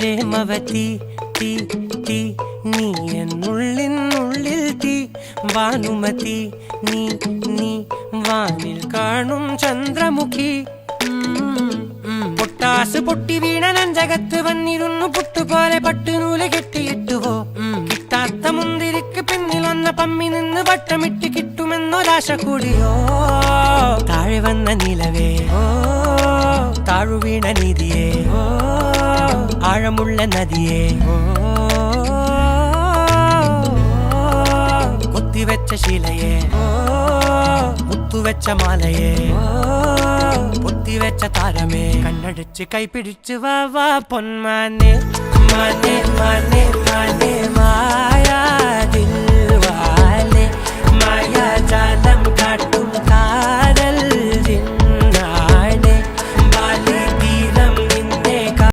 പ്രേമവതി തീ തീ നീ എന്നുള്ളിൽ തീ ഭാനുമതി നീ നീ വാനിൽ കാണും ചന്ദ്രമുഖി പൊട്ടാസ് പൊട്ടി വീണ നെഞ്ചകത്ത് വന്നിരുന്നു പുട്ടുപോലെ പട്ടുനൂല് കെട്ടിയിട്ടുവോ കിട്ടാത്ത മുന്തിരിക്ക് പിന്നിൽ വന്ന പമ്മി നിന്ന് വട്ടമിട്ട് കിട്ടുമെന്നൊരാശ കൂടിയോ താഴെ വന്ന നിലവേ താഴു വീണ നിധിയേ ആഴമുള്ള നദിയേ കൊത്തിവെച്ച ശിലയേ മുത്തുവെച്ച മാലയേ പൊത്തിവെച്ച താരമേ കണ്ണടിച്ച് കൈപിടിച്ച് വാ വാ പൊന്മാനെ മാനെ മാനെ മാനെ മായാ ദിൽവാലെ മായാ ജാല